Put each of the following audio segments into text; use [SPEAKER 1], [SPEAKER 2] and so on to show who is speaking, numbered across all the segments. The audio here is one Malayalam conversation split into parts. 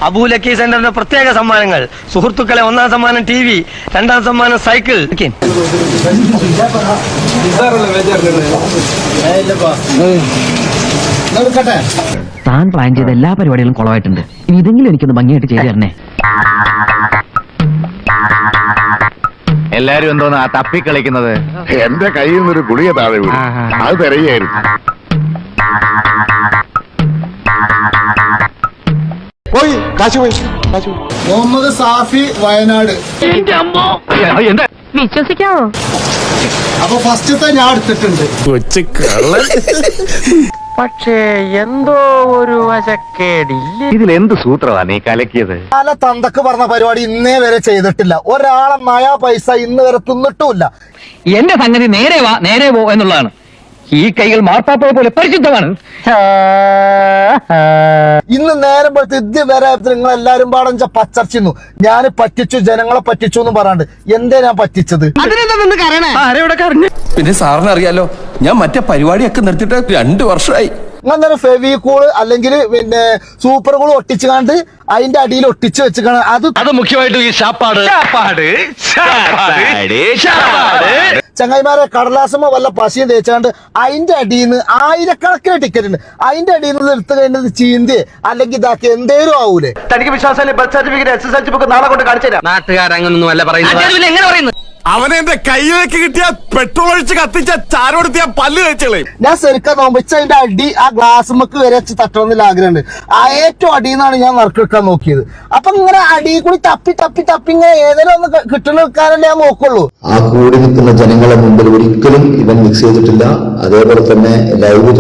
[SPEAKER 1] അബൂലക്കി സെന്ററിന്റെ പ്രത്യേക സമ്മാനങ്ങൾ. സുഹൃത്തുക്കളെ, 1ാം സമ്മാനം TV, 2ാം സമ്മാനം സൈക്കിൾ.
[SPEAKER 2] താൻ പ്ലാൻ ചെയ്ത എല്ലാ പരിപാടികളും കുളമായിട്ടുണ്ട്. ഇനി ഇതെങ്കിലും എനിക്കൊന്ന് ഭംഗിയായിട്ട് ചെയ്തു തരണേ.
[SPEAKER 3] എല്ലാരും എന്തോന്നാ തപ്പിക്കളിക്കുന്നത്?
[SPEAKER 4] എന്റെ കയ്യിൽ നിന്നൊരു ഗുളിക താഴെ വീണു. അത് തിരയായിരുന്നു. പോയി കാശ് പോയി.
[SPEAKER 5] മുഹമ്മദ് സാഫി, വയനാട്.
[SPEAKER 6] വിശ്വസിക്കാവോ?
[SPEAKER 5] അപ്പൊ ഫസ്റ്റത്തെ ഞാൻ എടുത്തിട്ടുണ്ട്.
[SPEAKER 1] പക്ഷേ എന്തോ ഒരു വശക്കേടില്ല.
[SPEAKER 3] ഇതിലെന്ത് സൂത്രമാ നീ കലക്കിയത്?
[SPEAKER 5] പല തന്തക്ക് പറഞ്ഞ പരിപാടി ഇന്നേ വരെ ചെയ്തിട്ടില്ല. ഒരാളെ നയാ പൈസ ഇന്ന് വരെ തിന്നിട്ടുമില്ല.
[SPEAKER 2] എന്റെ സംഗതി നേരെ വാ നേരെ പോ എന്നുള്ളതാണ്. ഈ കൈകൾ മാർപ്പാപ്പയെ പോലെ പരിശുദ്ധമാണ്.
[SPEAKER 5] ഇന്ന് നേരം പോലത്തെ ഇതുവരെ നിങ്ങൾ എല്ലാരും പാടഞ്ച പച്ചർച്ചിന്നു. ഞാൻ പറ്റിച്ചു, ജനങ്ങളെ പറ്റിച്ചു എന്ന് പറയാണ്ട് എന്തേ ഞാൻ പറ്റിച്ചത്?
[SPEAKER 7] പിന്നെ സാറിന് അറിയാലോ, ഞാൻ മറ്റേ പരിപാടിയൊക്കെ നിർത്തിയിട്ട് 2 വർഷമായി.
[SPEAKER 5] അങ്ങനെ ഫെവിക്കൂള് അല്ലെങ്കിൽ പിന്നെ സൂപ്പർ കൂള് ഒട്ടിച്ചുകാണ്ട് അതിന്റെ അടിയിൽ ഒട്ടിച്ചു വെച്ചിക്കാണ്.
[SPEAKER 1] അത് മുഖ്യമായിട്ടും ഈ
[SPEAKER 5] ചങ്ങായിമാരെ കടലാസമോ വല്ല പശയും തേച്ചാണ്ട് അതിന്റെ അടിയിൽ നിന്ന് ആയിരക്കണക്കിന് ടിക്കറ്റ് ഉണ്ട്. അതിന്റെ അടിയിൽ നിന്ന് എടുത്തു കഴിഞ്ഞത് ചീന്തി അല്ലെങ്കിൽ ഇതാക്കി എന്തേലും ആവൂലേ?
[SPEAKER 1] തനിക്ക് വിശ്വാസം ബർത്ത് സർട്ടിഫിക്കറ്റ്, SSLC ബുക്ക് നാളെ കൊണ്ട് കാണിച്ചു തരാം. നാട്ടുകാരങ്ങനൊന്നും അല്ല പറയുന്നത്. എങ്ങനെ പറയുന്നു?
[SPEAKER 7] അവനെ എന്റെ കയ്യിലേക്ക് കിട്ടിയ പെട്രോൾ ഒഴിച്ച് കത്തിച്ച ചാരോടുത്തിയ പല്ല് കഴിച്ചളേ.
[SPEAKER 5] ഞാൻ ശരിക്കും നോമ്പിച്ച അതിന്റെ അടി ആ ഗ്ലാസ്മക്ക് വരെ വെച്ച് തട്ടണമെന്നില്ല ആഗ്രഹമുണ്ട്. ആ ഏറ്റവും അടിയിൽ നിന്നാണ് ഞാൻ നറുക്കെടുക്കാൻ നോക്കിയത്. അപ്പൊ ഇങ്ങനെ അടിയിൽ കൂടി തപ്പി തപ്പി തപ്പി ഇങ്ങനെ ഏതെങ്കിലും ഒന്ന് കിട്ടുന്ന വെക്കാനല്ലേ ഞാൻ നോക്കുള്ളൂ.
[SPEAKER 8] ആ കൂടി നിൽക്കുന്ന ജനങ്ങളെ മുമ്പിൽ ഒരിക്കലും ഇവൻ മിക്സ് ചെയ്തിട്ടില്ല. അതേപോലെ തന്നെ ലൈവ്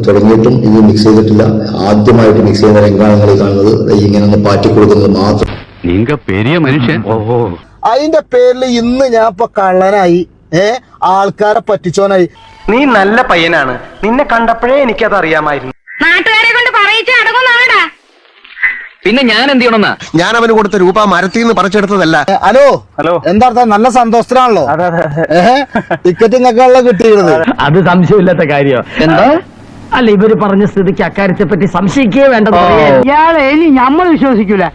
[SPEAKER 8] തുടങ്ങിയിട്ടും ഇത് മിക്സ് ചെയ്തിട്ടില്ല. ആദ്യമായിട്ട് മിക്സ് ചെയ്യുന്ന രംഗാണങ്ങൾ കാണുന്നത് ഇങ്ങനെ ഒന്ന് പാറ്റി കൊടുക്കുന്നത് മാത്രം.
[SPEAKER 3] നീങ്ക പെരിയ മനുഷ്യൻ.
[SPEAKER 5] അതിന്റെ പേരിൽ ഇന്ന് ഞാൻ ഇപ്പൊ കള്ളനായി, ആൾക്കാരെ പറ്റിച്ചോനായി.
[SPEAKER 1] നീ നല്ല പയ്യനാണ്. നിന്നെ കണ്ടപ്പോഴേ എനിക്കത് അറിയാമായിരുന്നു.
[SPEAKER 6] നാട്ടുകാരെ കൊണ്ട് പറയിച്ച് അടങ്ങുന്നാടാ.
[SPEAKER 2] പിന്നെ ഞാൻ എന്ത് ചെയ്യണമെന്നാ?
[SPEAKER 4] ഞാൻ അവന് കൊടുത്ത രൂപ മരത്തിൽ നിന്ന് പറിച്ചെടുത്തതല്ല.
[SPEAKER 5] ഹലോ എന്താ നല്ല സന്തോഷത്തിനാണല്ലോ. ടിക്കറ്റ് ഇങ്ങനെയുള്ള കിട്ടിയിരുന്നത്.
[SPEAKER 2] അത് സംശയമില്ലാത്ത കാര്യം. എന്താ അല്ല, ഇവര് പറഞ്ഞ സ്ഥിതിക്ക് അക്കാര്യത്തെ പറ്റി സംശയിക്കേ വേണ്ടത്. ഇയാളെ ഇനി നമ്മൾ വിശ്വസിക്കൂല.